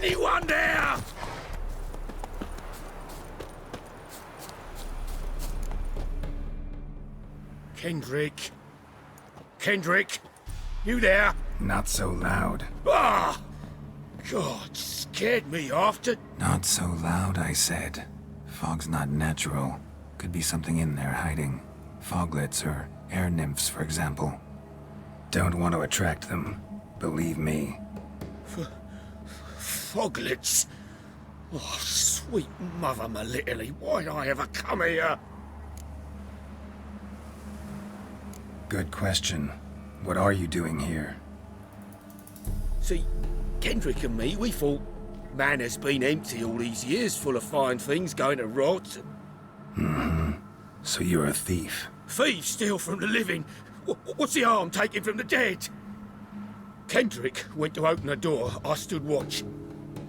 anyone there? Kendrick? Kendrick? You there? Not so loud. Ah! God, scared me off to... Not so loud, I said. Fog's not natural. Could be something in there hiding. Foglets or air nymphs, for example. Don't want to attract them. Believe me. Foglets? Oh, sweet mother Melitterly, why'd I ever come here? Good question. What are you doing here? See, Kendrick and me, we thought man has been empty all these years, full of fine things going to rot. So you're a thief. Thieves steal from the living. What's the harm taking from the dead? Kendrick went to open the door. I stood watch.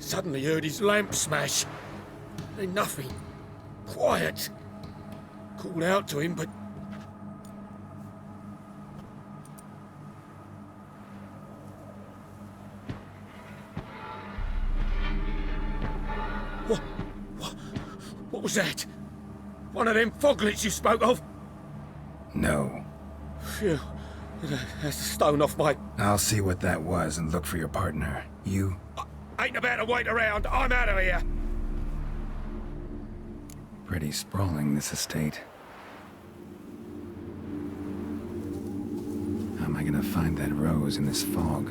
Suddenly heard his lamp smash. Then nothing. Quiet. Called out to him, but... What was that? One of them foglets you spoke of? No. Phew. That's a stone off my... I'll see what that was and look for your partner. You? Ain't about to wait around. I'm out of here. Pretty sprawling, this estate. How am I gonna find that rose in this fog?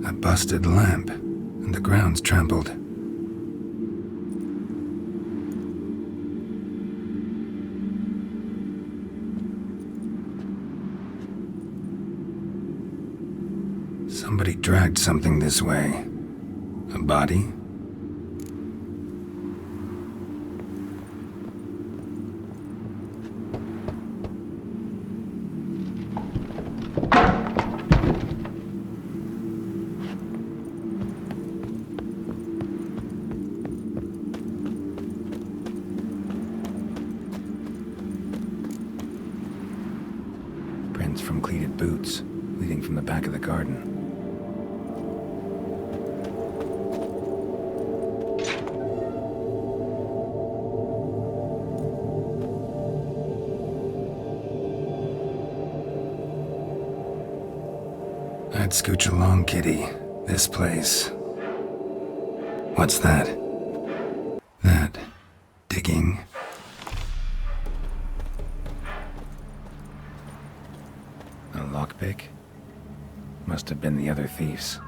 A busted lamp, and the ground's trampled. Somebody dragged something this way. A body? Prints from cleated boots, leading from the back of the garden. I'd scooch along, kitty. This place. What's that? That. Digging. A lockpick? Must have been the other thieves.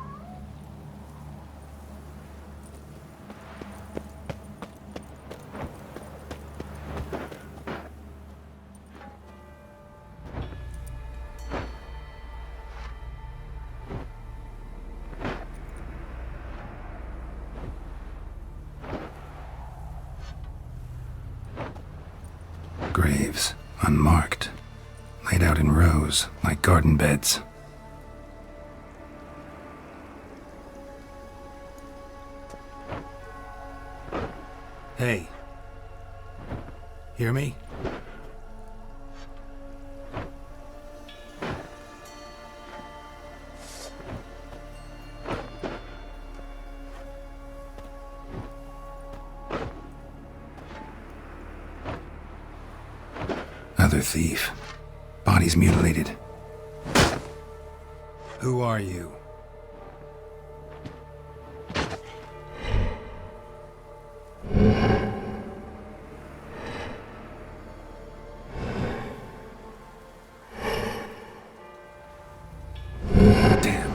Graves, unmarked, laid out in rows like garden beds. Hey. Hear me? Other thief. Body's mutilated. Who are you? Damn.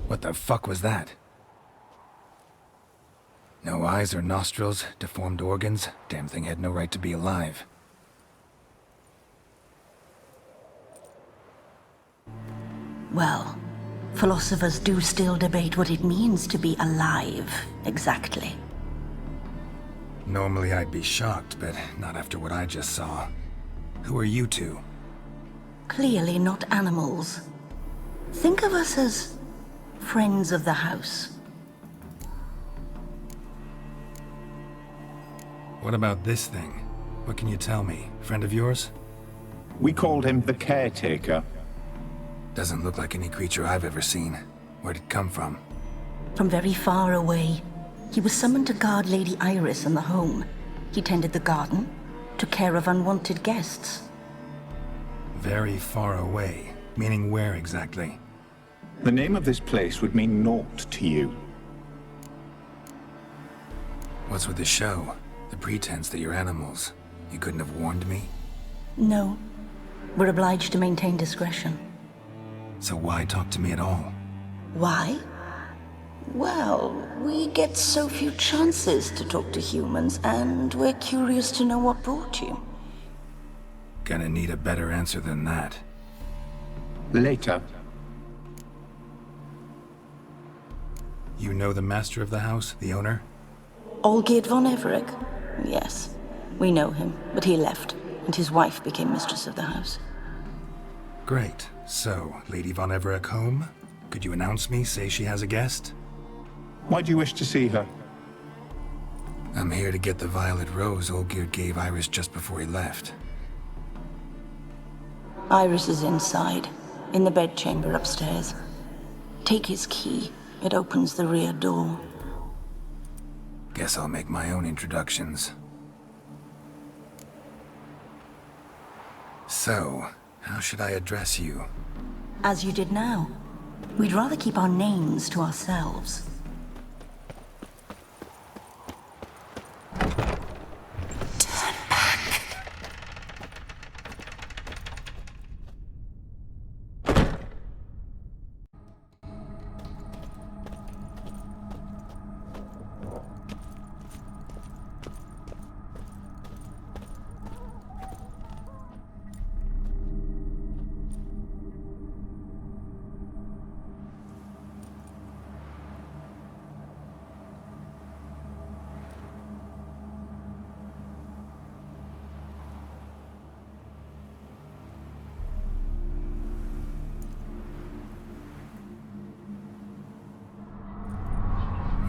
What the fuck was that? No eyes or nostrils, deformed organs. Damn thing had no right to be alive. Well, philosophers do still debate what it means to be alive, exactly. Normally I'd be shocked, but not after what I just saw. Who are you two? Clearly not animals. Think of us as friends of the house. What about this thing? What can you tell me? Friend of yours? We called him the caretaker. Doesn't look like any creature I've ever seen. Where'd it come from? From very far away. He was summoned to guard Lady Iris and the home. He tended the garden, took care of unwanted guests. Very far away. Meaning where exactly? The name of this place would mean naught to you. What's with the show? The pretense that you're animals. You couldn't have warned me? No. We're obliged to maintain discretion. So why talk to me at all? Why? Well, we get so few chances to talk to humans, and we're curious to know what brought you. Gonna need a better answer than that. Later. You know the master of the house, the owner? Olgierd von Everec? Yes. We know him, but he left, and his wife became mistress of the house. Great. So, Lady von Everec home? Could you announce me, say she has a guest? Why do you wish to see her? I'm here to get the violet rose Olgierd gave Iris just before he left. Iris is inside, in the bedchamber upstairs. Take his key. It opens the rear door. Guess I'll make my own introductions. So, how should I address you? As you did now. We'd rather keep our names to ourselves.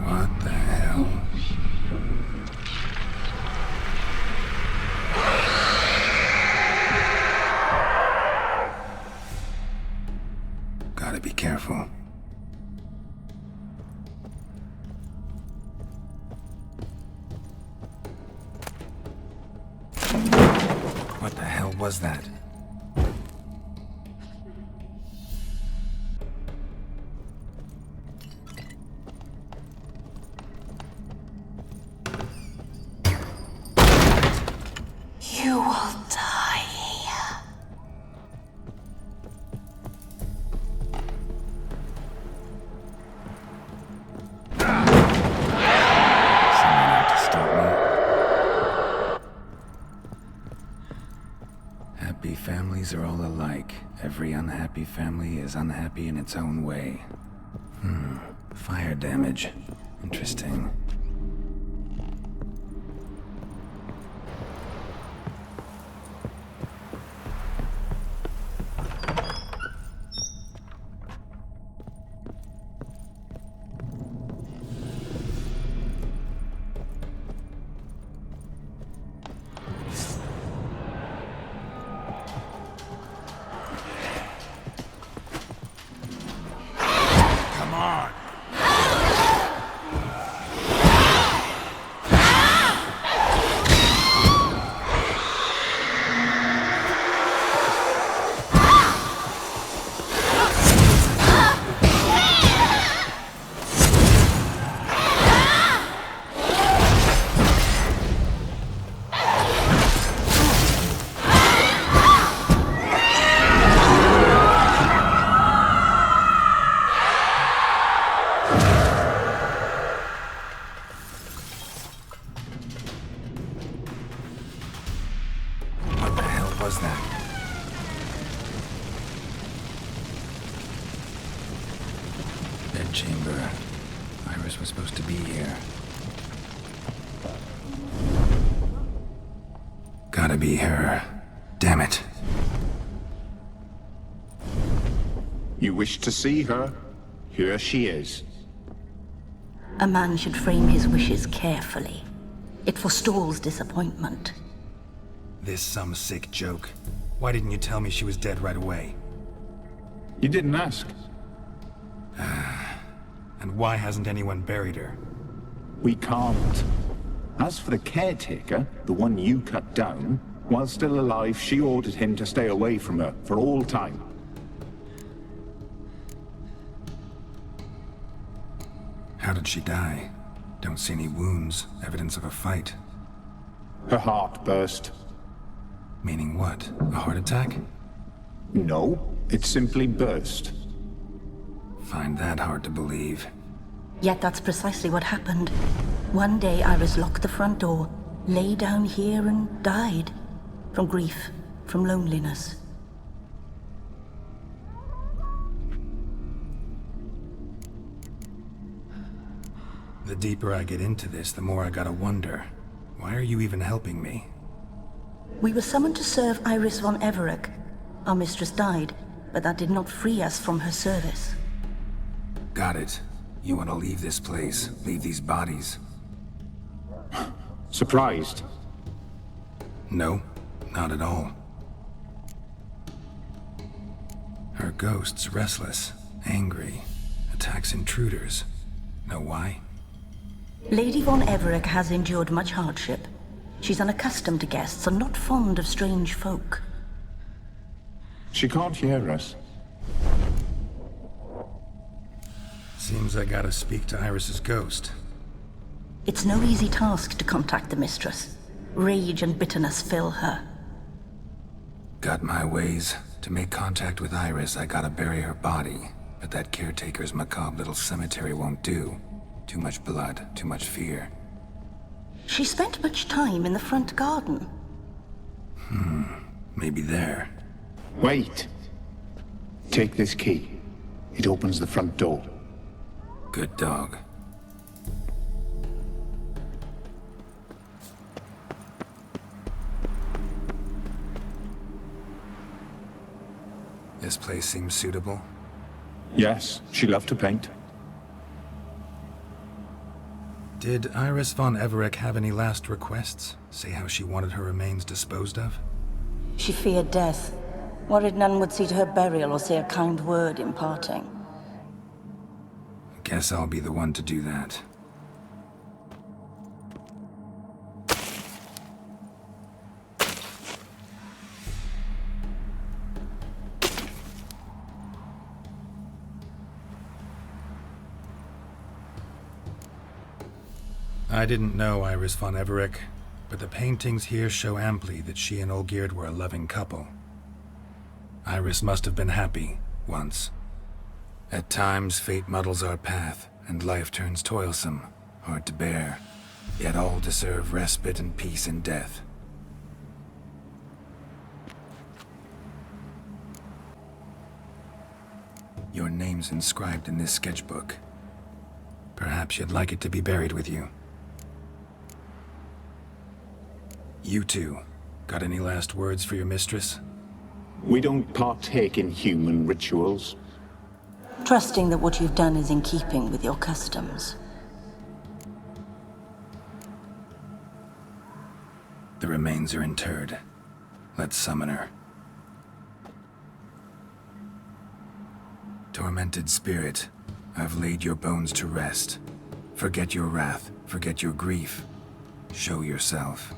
What the hell? Gotta be careful. What the hell was that? You will die. Someone out to stop me. Happy families are all alike. Every unhappy family is unhappy in its own way. Fire damage. Interesting. Come on. weird chamber. Iris was supposed to be here. Gotta be her. Damn it. You wish to see her? Here she is. A man should frame his wishes carefully. It forestalls disappointment. This some sick joke. Why didn't you tell me she was dead right away? You didn't ask. And why hasn't anyone buried her? We can't. As for the caretaker, the one you cut down, while still alive, she ordered him to stay away from her for all time. How did she die? Don't see any wounds, evidence of a fight. Her heart burst. Meaning what? A heart attack? No, it simply burst. Find that hard to believe. Yet that's precisely what happened. One day Iris locked the front door, lay down here and died. From grief, from loneliness. The deeper I get into this, the more I gotta wonder. Why are you even helping me? We were summoned to serve Iris von Everec. Our mistress died, but that did not free us from her service. Got it. You want to leave this place, leave these bodies? Surprised? No, not at all. Her ghost's restless, angry, attacks intruders. Know why? Lady von Everec has endured much hardship. She's unaccustomed to guests and not fond of strange folk. She can't hear us. Seems I gotta speak to Iris's ghost. It's no easy task to contact the mistress. Rage and bitterness fill her. Got my ways. To make contact with Iris, I gotta bury her body. But that caretaker's macabre little cemetery won't do. Too much blood, too much fear. She spent much time in the front garden. Maybe there. Wait. Take this key. It opens the front door. Good dog. This place seems suitable. Yes, she loved to paint. Did Iris von Everec have any last requests? Say how she wanted her remains disposed of? She feared death. Worried none would see to her burial or say a kind word in parting. Guess I'll be the one to do that. I didn't know Iris von Everec, but the paintings here show amply that she and Olgierd were a loving couple. Iris must have been happy, once. At times, fate muddles our path, and life turns toilsome, hard to bear. Yet all deserve respite and peace in death. Your name's inscribed in this sketchbook. Perhaps you'd like it to be buried with you. You two, got any last words for your mistress? We don't partake in human rituals. Trusting that what you've done is in keeping with your customs. The remains are interred. Let's summon her. Tormented spirit, I've laid your bones to rest. Forget your wrath, forget your grief. Show yourself.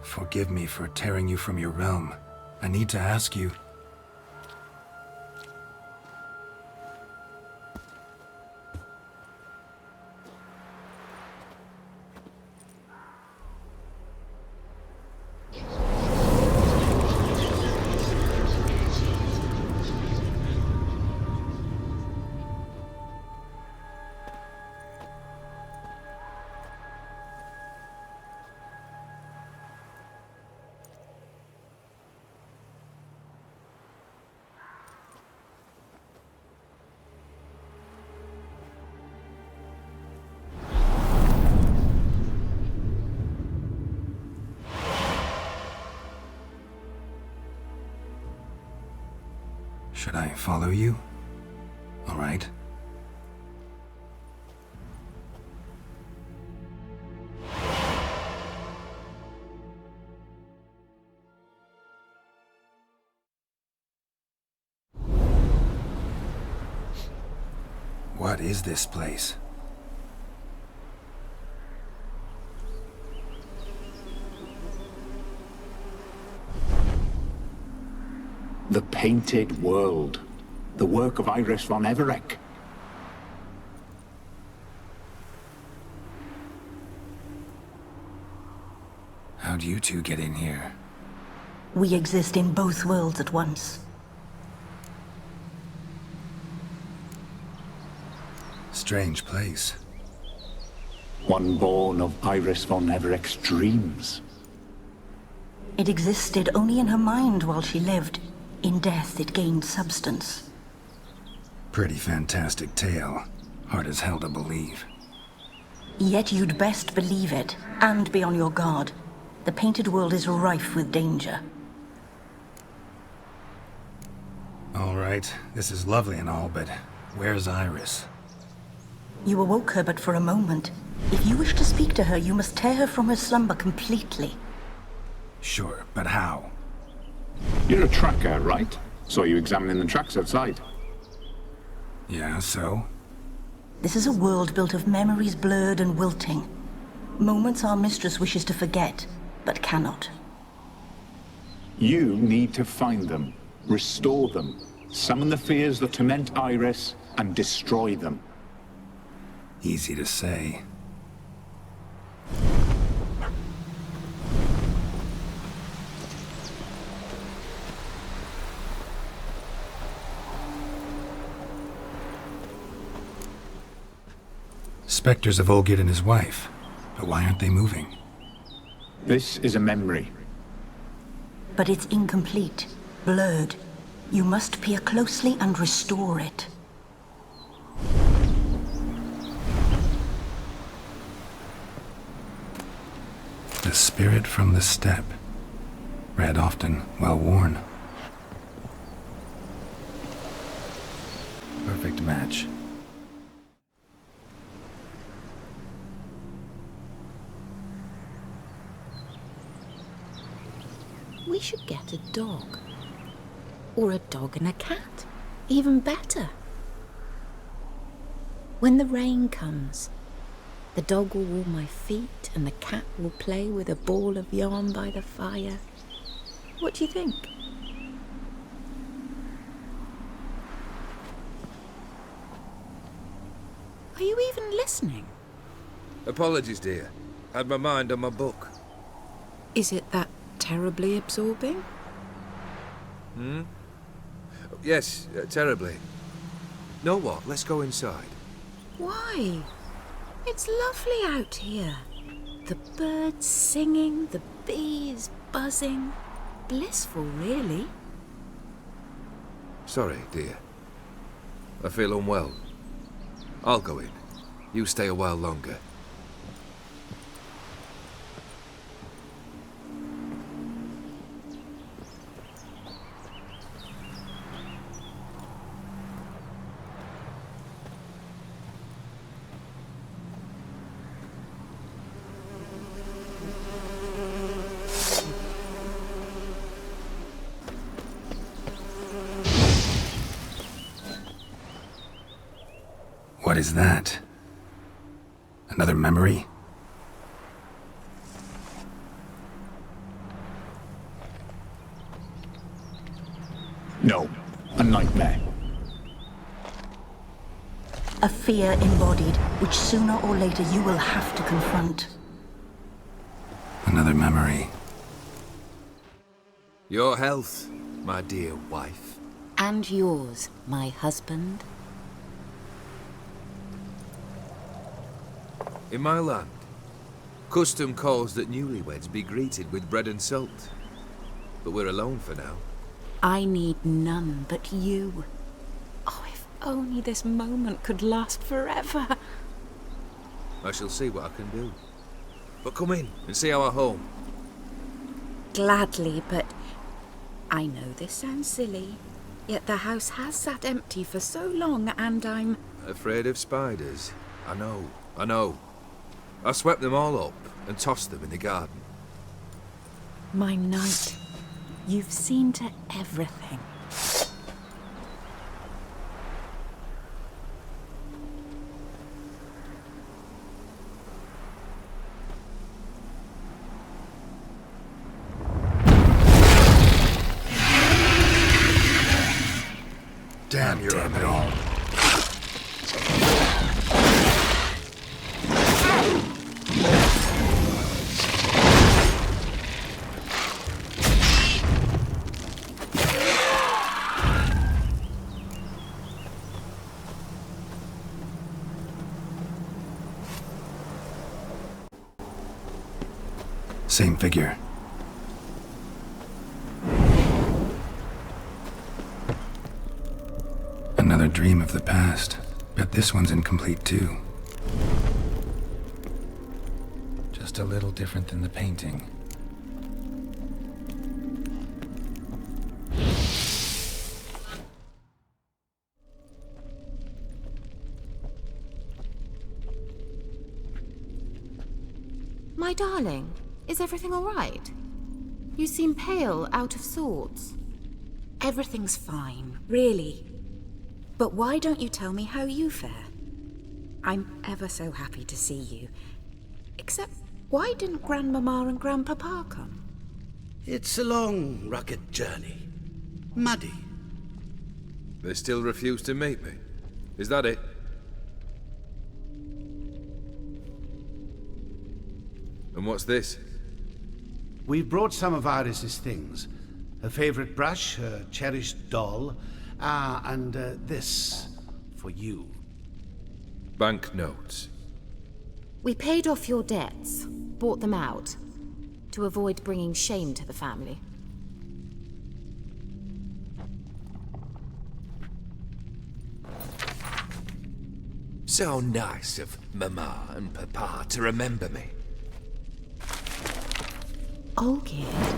Forgive me for tearing you from your realm. I need to ask you. Should I follow you? All right. What is this place? The Painted World. The work of Iris von Everec. How'd you two get in here? We exist in both worlds at once. Strange place. One born of Iris von Everec's dreams. It existed only in her mind while she lived. In death, it gained substance. Pretty fantastic tale. Hard as hell to believe. Yet you'd best believe it, and be on your guard. The painted world is rife with danger. All right, this is lovely and all, but where's Iris? You awoke her but for a moment. If you wish to speak to her, you must tear her from her slumber completely. Sure, but how? You're a tracker, right? Saw you examining the tracks outside. Yeah, so? This is a world built of memories blurred and wilting. Moments our mistress wishes to forget, but cannot. You need to find them, restore them, summon the fears that torment Iris, and destroy them. Easy to say. Spectres of Olgid and his wife. But why aren't they moving? This is a memory. But it's incomplete, blurred. You must peer closely and restore it. The spirit from the steppe. Read often, well worn. Perfect match. We should get a dog. Or a dog and a cat. Even better. When the rain comes, the dog will warm my feet and the cat will play with a ball of yarn by the fire. What do you think? Are you even listening? Apologies, dear. Had my mind on my book. Is it that terribly absorbing? Yes, terribly. Know what? Let's go inside. Why? It's lovely out here. The birds singing, the bees buzzing. Blissful, really. Sorry, dear. I feel unwell. I'll go in. You stay a while longer. What is that? Another memory? No, a nightmare. A fear embodied, which sooner or later you will have to confront. Another memory. Your health, my dear wife. And yours, my husband. In my land, custom calls that newlyweds be greeted with bread and salt. But we're alone for now. I need none but you. Oh, if only this moment could last forever. I shall see what I can do. But come in and see our home. Gladly, but I know this sounds silly, Yet the house has sat empty for so long, and I'm... Afraid of spiders? I know. I swept them all up and tossed them in the garden. My knight, you've seen to everything. Damn it all. Same figure. Another dream of the past. Bet this one's incomplete too. Just a little different than the painting. My darling, is everything all right? You seem pale, out of sorts. Everything's fine, really. But why don't you tell me how you fare? I'm ever so happy to see you. Except, why didn't Grandmama and Grandpapa come? It's a long, rugged journey. Muddy. They still refuse to meet me. Is that it? And what's this? We've brought some of Iris's things. Her favorite brush, her cherished doll, and this for you. Banknotes. We paid off your debts, bought them out, to avoid bringing shame to the family. So nice of Mama and Papa to remember me. Olgerd.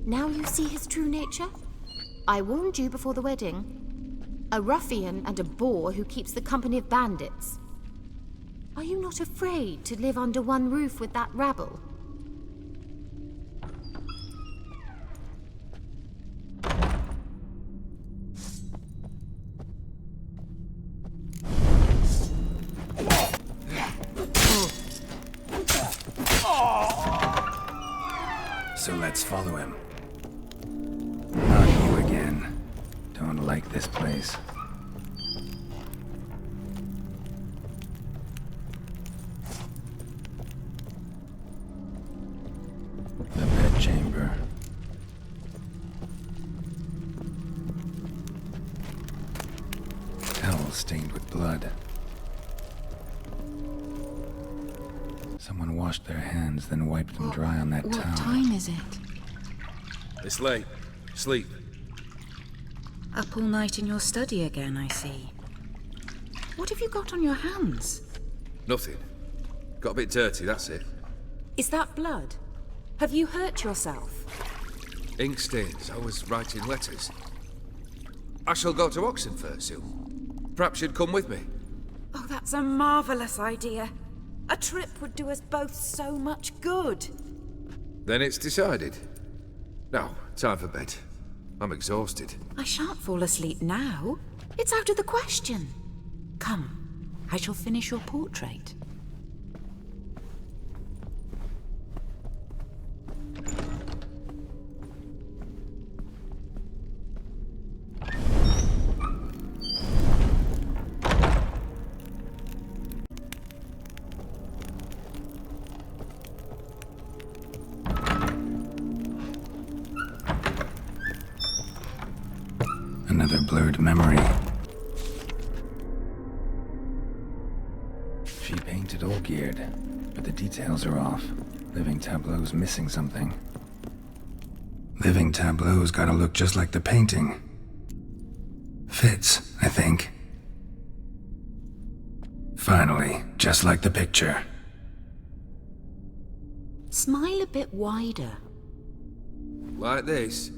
Now you see his true nature? I warned you before the wedding. A ruffian and a boor who keeps the company of bandits. Are you not afraid to live under one roof with that rabble? So let's follow him. Not you again. Don't like this place. The bedchamber. Towel stained with blood. Someone washed their hands, then wiped them dry on that towel. What time is it? It's late. Sleep. Up all night in your study again, I see. What have you got on your hands? Nothing. Got a bit dirty, that's it. Is that blood? Have you hurt yourself? Ink stains. I was writing letters. I shall go to Oxenfurt soon. Perhaps you'd come with me. Oh, that's a marvelous idea. A trip would do us both so much good. Then it's decided. Now, time for bed. I'm exhausted. I shan't fall asleep now. It's out of the question. Come, I shall finish your portrait. Another blurred memory. She painted Olgerd, but the details are off. Living Tableau's missing something. Living Tableau's gotta look just like the painting. Fits, I think. Finally, just like the picture. Smile a bit wider. Like this?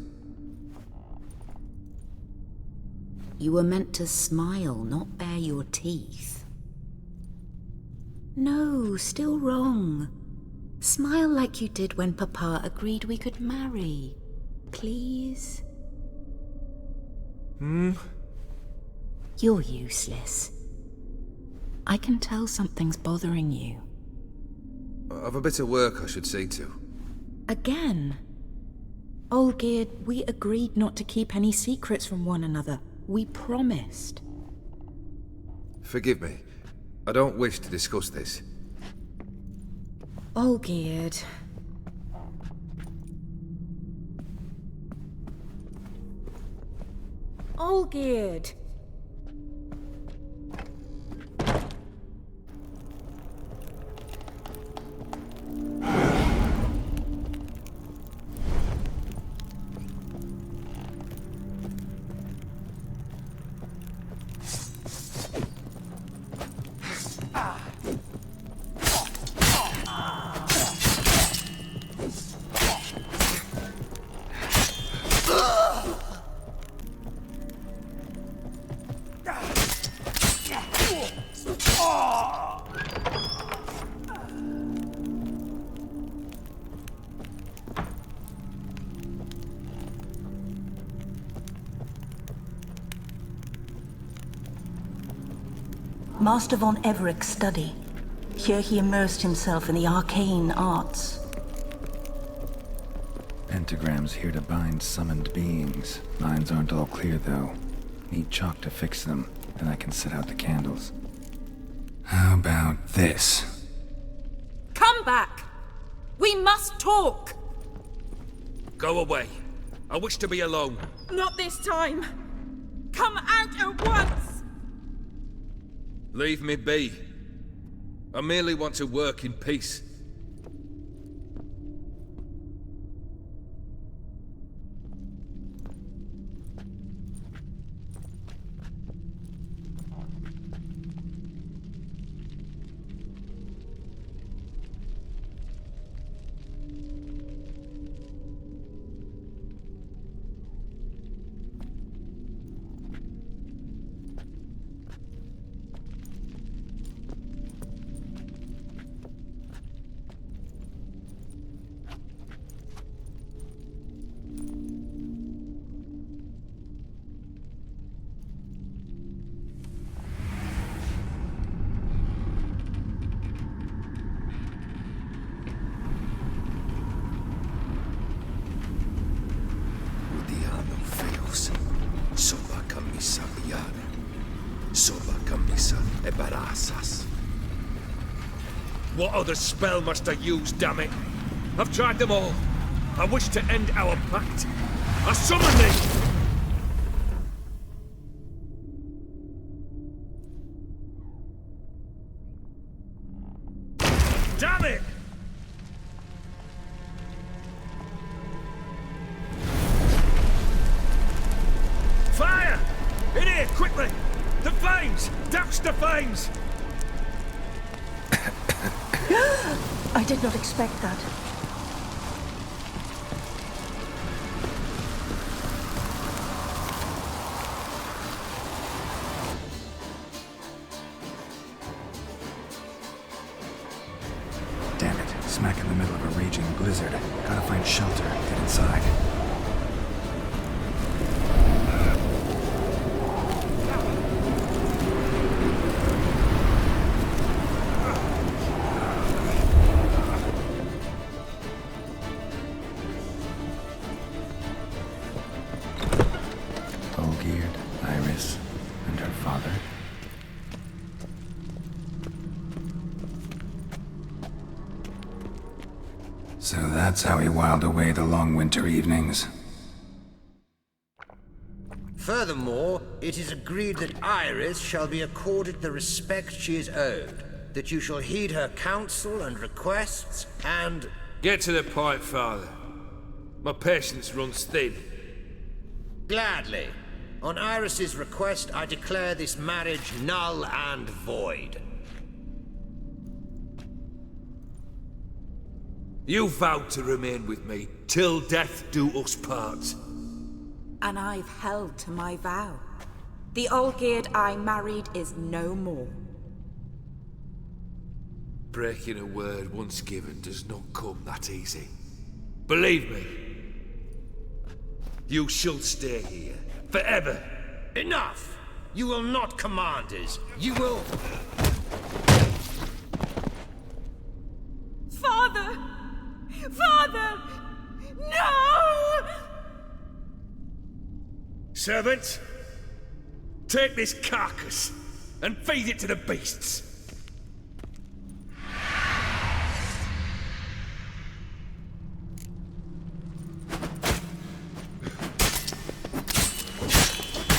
You were meant to smile, not bare your teeth. No, still wrong. Smile like you did when Papa agreed we could marry. Please? You're useless. I can tell something's bothering you. I've a bit of work I should see to. Again? Olgerd, we agreed not to keep any secrets from one another. We promised. Forgive me. I don't wish to discuss this. Olgerd. Olgerd! Master von Everett's study. Here he immersed himself in the arcane arts. Pentagrams here to bind summoned beings. Lines aren't all clear, though. Need chalk to fix them, and I can set out the candles. How about this? Come back! We must talk! Go away. I wish to be alone. Not this time! Come out at once! Leave me be. I merely want to work in peace. What other spell must I use, damn it? I've tried them all. I wish to end our pact. I summon thee! Damn it! Fire! In here, quickly! The flames! Douse the flames! I did not expect that. Damn it, smack in the middle of a raging blizzard. Gotta find shelter, get inside. So that's how he whiled away the long winter evenings. Furthermore, it is agreed that Iris shall be accorded the respect she is owed, that you shall heed her counsel and requests, and... Get to the point, Father. My patience runs thin. Gladly. On Iris's request, I declare this marriage null and void. You vowed to remain with me till death do us part. And I've held to my vow. The Olgierd I married is no more. Breaking a word once given does not come that easy. Believe me. You shall stay here, forever. Enough! You will not command us. You will... Father! Father! No! Servant, take this carcass and feed it to the beasts.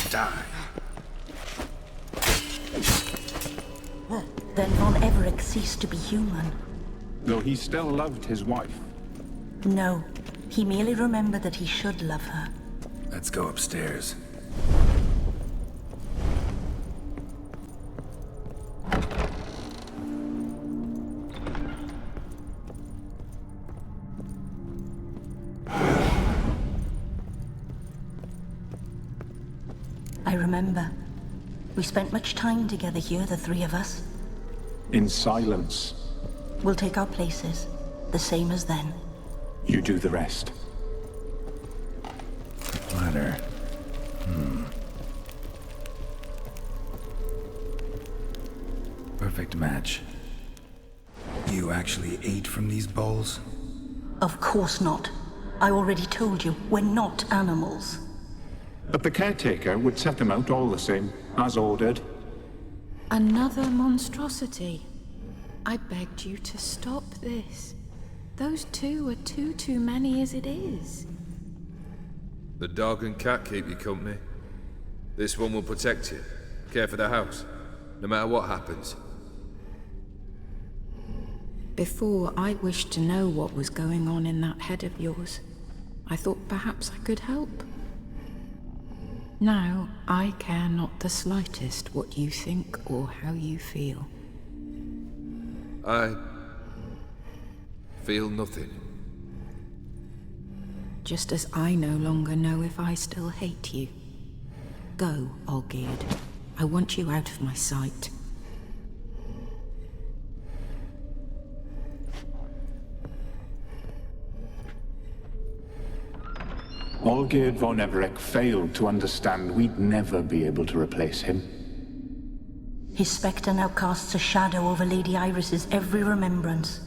Die. Then Von Everett ceased to be human. Though he still loved his wife. No, he merely remembered that he should love her. Let's go upstairs. I remember. We spent much time together here, the three of us. In silence. We'll take our places, the same as then. You do the rest. Ladder. Perfect match. You actually ate from these bowls? Of course not. I already told you, we're not animals. But the caretaker would set them out all the same, as ordered. Another monstrosity. I begged you to stop this. Those two are too many as it is. The dog and cat keep you company. This one will protect you, care for the house, no matter what happens. Before, I wished to know what was going on in that head of yours. I thought perhaps I could help. Now, I care not the slightest what you think or how you feel. I feel nothing. Just as I no longer know if I still hate you. Go, Olgierd. I want you out of my sight. Olgierd von Everett failed to understand we'd never be able to replace him. His spectre now casts a shadow over Lady Iris's every remembrance.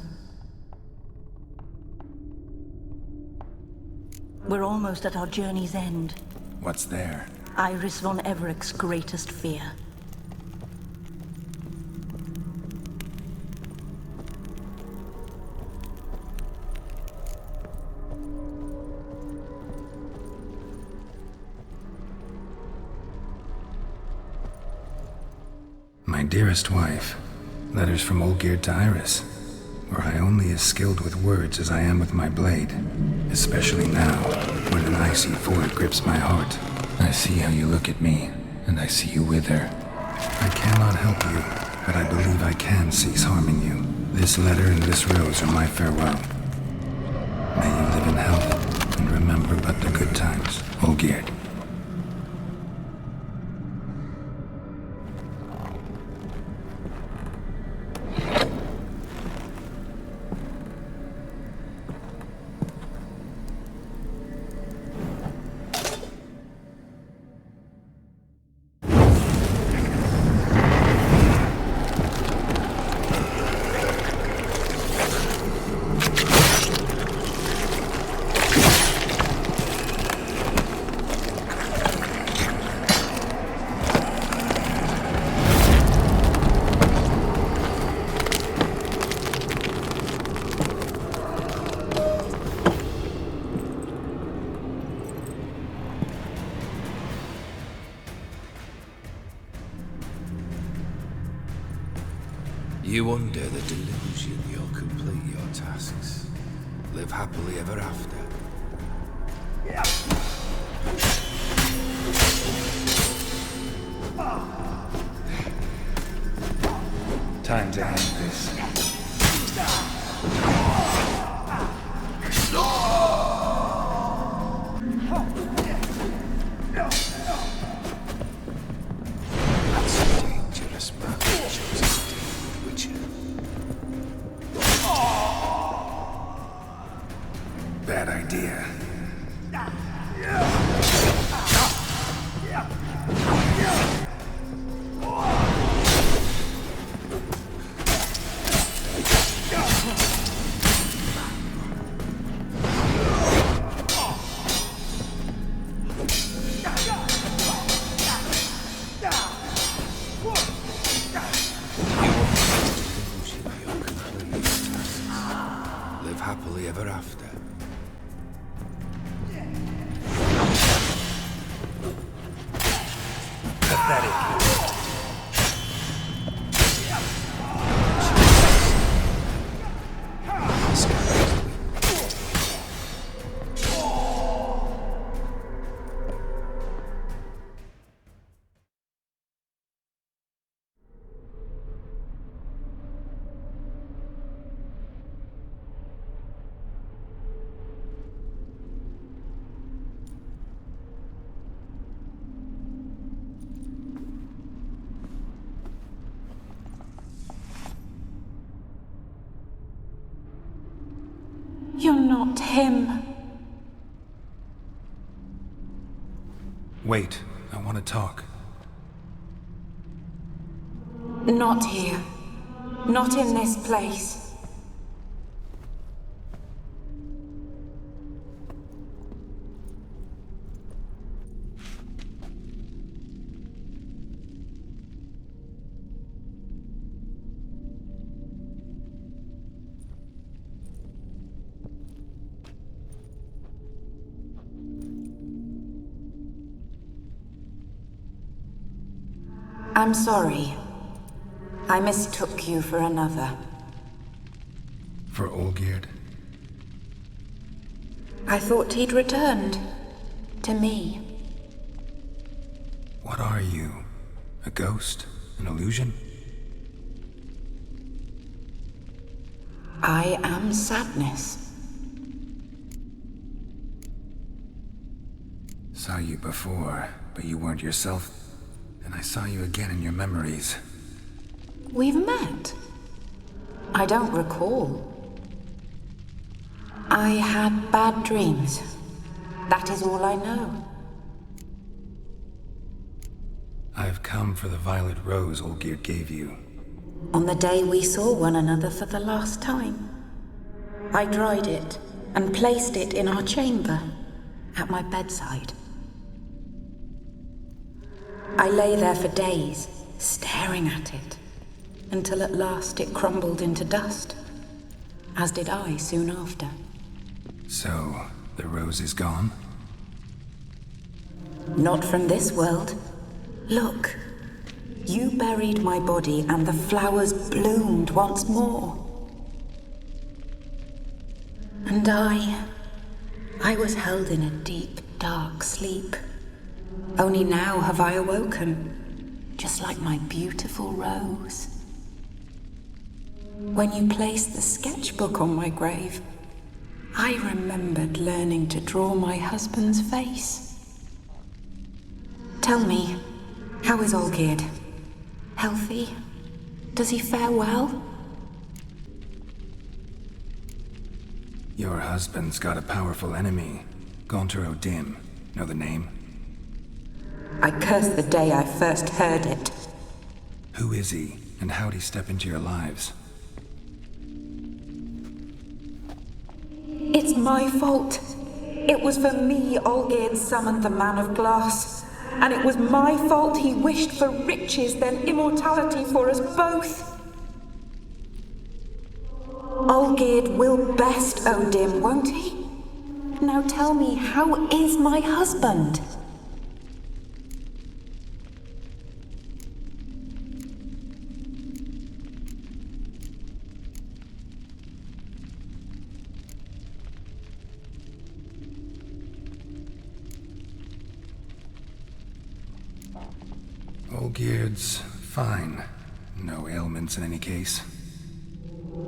We're almost at our journey's end. What's there? Iris von Everett's greatest fear. My dearest wife, letters from Olgierd to Iris. Were I only as skilled with words as I am with my blade, especially now, when an icy void grips my heart. I see how you look at me, and I see you wither. I cannot help you, but I believe I can cease harming you. This letter and this rose are my farewell. May you live in health, and remember but the good times, Olgierd. You under the delusion you'll complete your tasks. Live happily ever after. Time to end this. pathetic. You're not him. Wait, I want to talk. Not here. Not in this place. I'm sorry. I mistook you for another. For Olgierd? I thought he'd returned. To me. What are you? A ghost? An illusion? I am sadness. Saw you before, but you weren't yourself. And I saw you again in your memories. We've met. I don't recall. I had bad dreams. That is all I know. I've come for the violet rose Olgierd gave you. On the day we saw one another for the last time, I dried it and placed it in our chamber at my bedside. I lay there for days, staring at it, until at last it crumbled into dust, as did I soon after. So, the rose is gone? Not from this world. Look, you buried my body and the flowers bloomed once more. And I was held in a deep, dark sleep. Only now have I awoken, just like my beautiful rose. When you placed the sketchbook on my grave, I remembered learning to draw my husband's face. Tell me, how is Olgierd? Healthy? Does he fare well? Your husband's got a powerful enemy. Gaunter O'Dim. Know the name? I curse the day I first heard it. Who is he, and how'd he step into your lives? It's my fault. It was for me Olgierd summoned the Man of Glass. And it was my fault he wished for riches, then immortality for us both. Olgierd will best O'Dim, won't he? Now tell me, how is my husband? Olgierd's fine. No ailments in any case.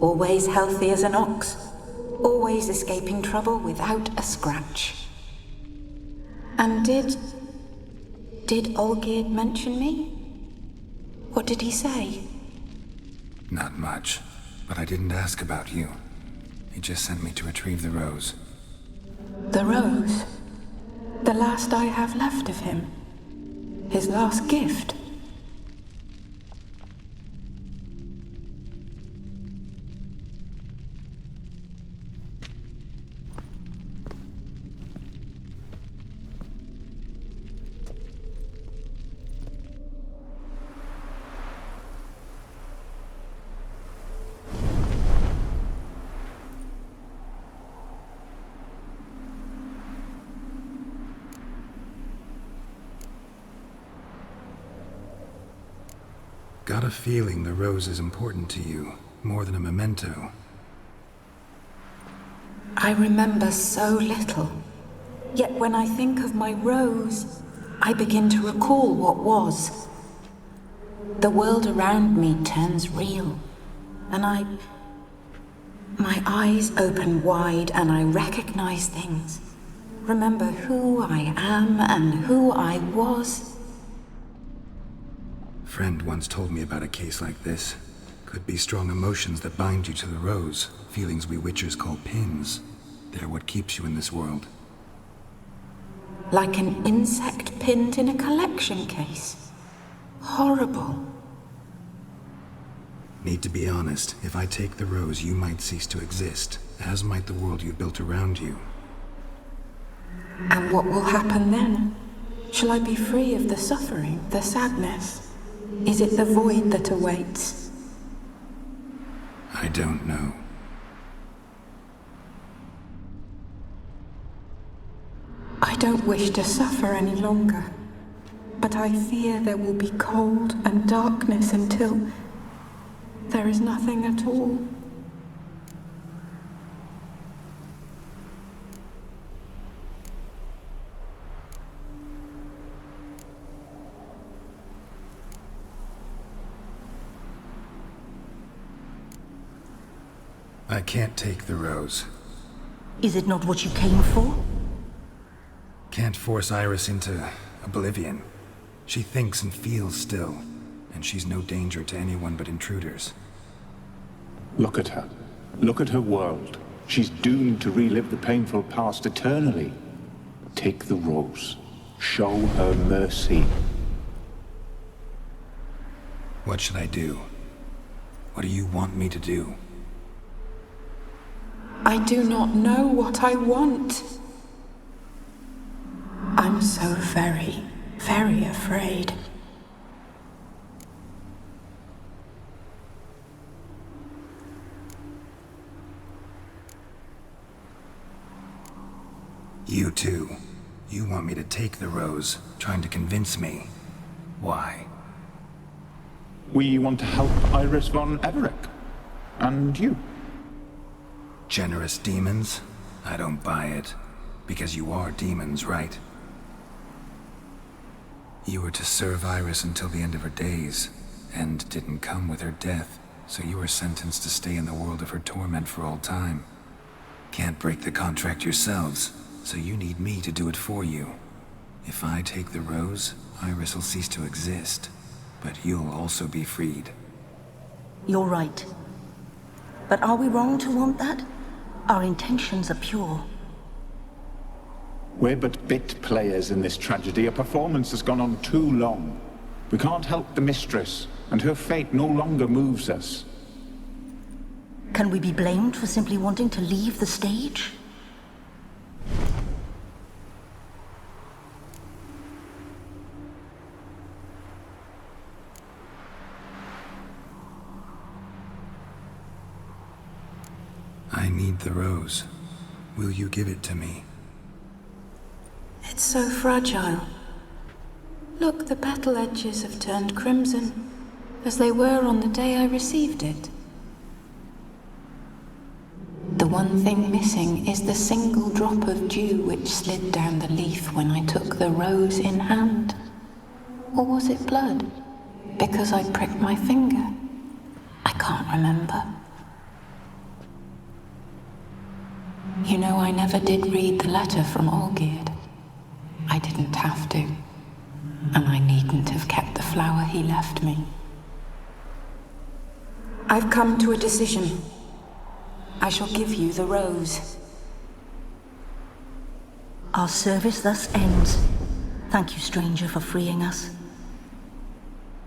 Always healthy as an ox. Always escaping trouble without a scratch. And did Olgierd mention me? What did he say? Not much, but I didn't ask about you. He just sent me to retrieve the rose. The rose? The last I have left of him? His last gift? Got a feeling the rose is important to you, more than a memento. I remember so little. Yet when I think of my rose, I begin to recall what was. The world around me turns real, and my eyes open wide and I recognize things. Remember who I am and who I was. Friend once told me about a case like this. Could be strong emotions that bind you to the rose, feelings we witchers call pins. They're what keeps you in this world. Like an insect pinned in a collection case. Horrible. Need to be honest, if I take the rose, you might cease to exist, as might the world you built around you. And what will happen then? Shall I be free of the suffering, the sadness? Is it the void that awaits? I don't know. I don't wish to suffer any longer, but I fear there will be cold and darkness until there is nothing at all. I can't take the rose. Is it not what you came for? Can't force Iris into oblivion. She thinks and feels still, and she's no danger to anyone but intruders. Look at her. Look at her world. She's doomed to relive the painful past eternally. Take the rose. Show her mercy. What should I do? What do you want me to do? I do not know what I want. I'm so very, very afraid. You too. You want me to take the rose, trying to convince me. Why? We want to help Iris von Everett. And you. Generous demons? I don't buy it. Because you are demons, right? You were to serve Iris until the end of her days. End didn't come with her death, so you were sentenced to stay in the world of her torment for all time. Can't break the contract yourselves, so you need me to do it for you. If I take the rose, Iris will cease to exist, but you'll also be freed. You're right. But are we wrong to want that? Our intentions are pure. We're but bit players in this tragedy. A performance has gone on too long. We can't help the mistress, and her fate no longer moves us. Can we be blamed for simply wanting to leave the stage? I need the rose. Will you give it to me? It's so fragile. Look, the petal edges have turned crimson, as they were on the day I received it. The one thing missing is the single drop of dew which slid down the leaf when I took the rose in hand. Or was it blood? Because I pricked my finger? I can't remember. You know, I never did read the letter from Olgierd. I didn't have to. And I needn't have kept the flower he left me. I've come to a decision. I shall give you the rose. Our service thus ends. Thank you, stranger, for freeing us.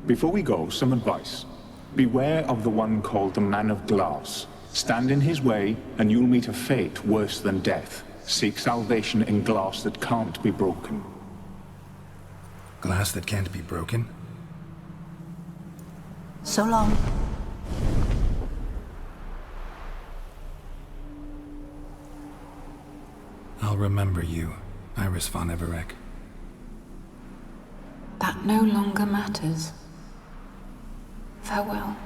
Before we go, some advice. Beware of the one called the Man of Glass. Stand in his way, and you'll meet a fate worse than death. Seek salvation in glass that can't be broken. Glass that can't be broken? So long. I'll remember you, Iris von Everett. That no longer matters. Farewell.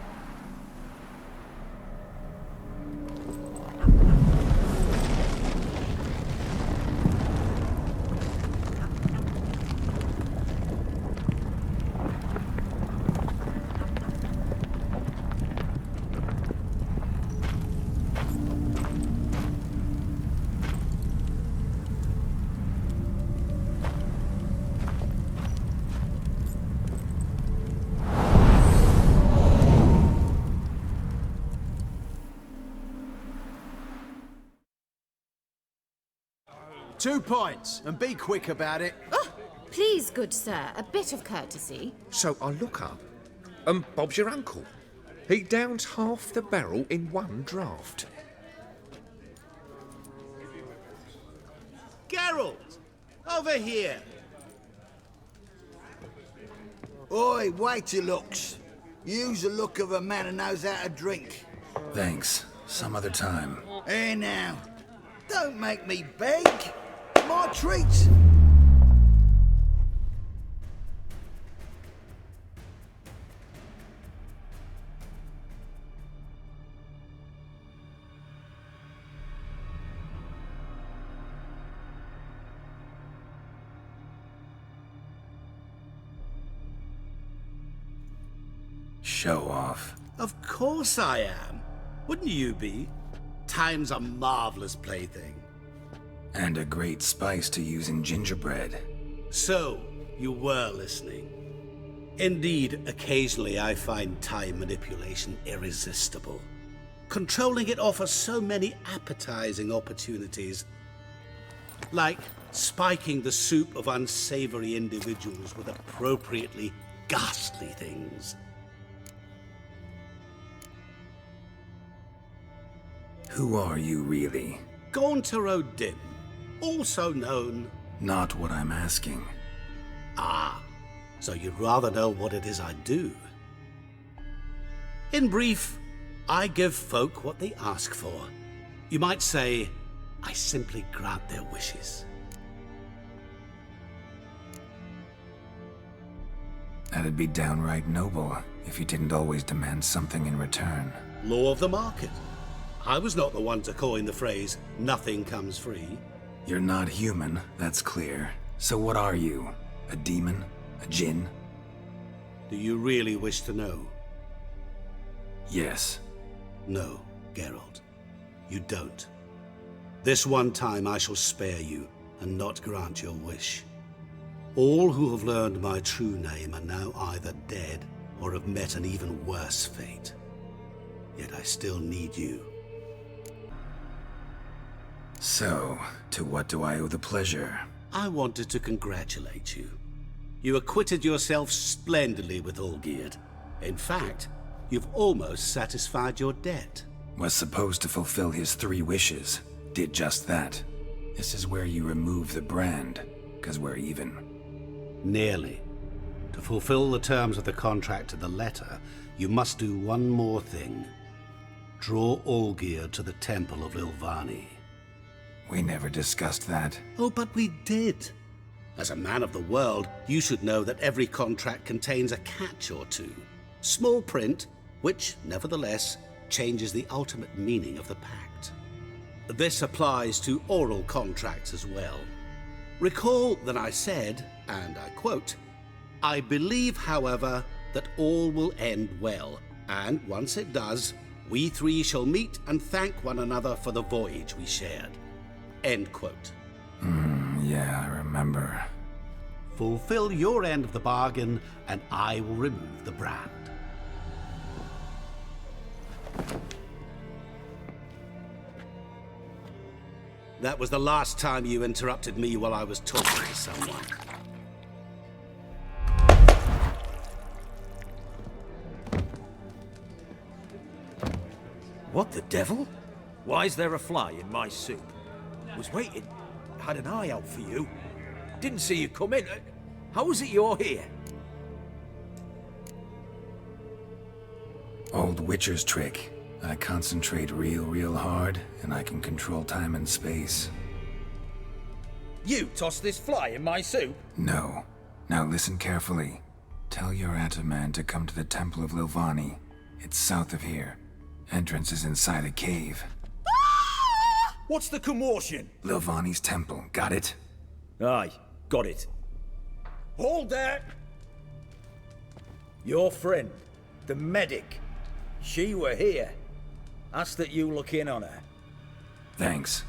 Two points, and be quick about it. Oh, please, good sir, a bit of courtesy. So I look up, and Bob's your uncle. He downs half the barrel in one draught. Geralt! Over here! Oi, waiter looks. Use the look of a man who knows how to drink. Thanks. Some other time. Here now. Don't make me beg. My treats. Show off. Of course I am. Wouldn't you be? Time's a marvelous plaything. And a great spice to use in gingerbread. So, you were listening. Indeed, occasionally I find time manipulation irresistible. Controlling it offers so many appetizing opportunities. Like spiking the soup of unsavory individuals with appropriately ghastly things. Who are you really? Gaunter O'Dim, also known... Not what I'm asking. Ah, so you'd rather know what it is I do. In brief, I give folk what they ask for. You might say, I simply grant their wishes. That'd be downright noble if you didn't always demand something in return. Law of the market. I was not the one to coin the phrase, nothing comes free. You're not human, that's clear. So what are you? A demon? A djinn? Do you really wish to know? Yes. No, Geralt. You don't. This one time I shall spare you and not grant your wish. All who have learned my true name are now either dead or have met an even worse fate. Yet I still need you. So, to what do I owe the pleasure? I wanted to congratulate you. You acquitted yourself splendidly with Olgierd. In fact, you've almost satisfied your debt. Was supposed to fulfill his 3 wishes. Did just that. This is where you remove the brand, 'cause we're even. Nearly. To fulfill the terms of the contract to the letter, you must do one more thing. Draw Olgierd to the Temple of Lilvani. We never discussed that. Oh, but we did. As a man of the world, you should know that every contract contains a catch or two. Small print, which, nevertheless, changes the ultimate meaning of the pact. This applies to oral contracts as well. Recall that I said, and I quote, "I believe, however, that all will end well, and once it does, we 3 shall meet and thank one another for the voyage we shared." End quote. Yeah, I remember. Fulfill your end of the bargain, and I will remove the brand. That was the last time you interrupted me while I was talking to someone. What the devil? Why is there a fly in my soup? Was waiting. Had an eye out for you. Didn't see you come in. How is it you're here? Old Witcher's trick. I concentrate real hard, and I can control time and space. You tossed this fly in my soup? No. Now listen carefully. Tell your Ataman to come to the Temple of Lilvani. It's south of here. Entrance is inside a cave. What's the commotion? Lilvani's temple, got it? Aye, got it. Hold there! Your friend, the medic, she were here. Ask that you look in on her. Thanks.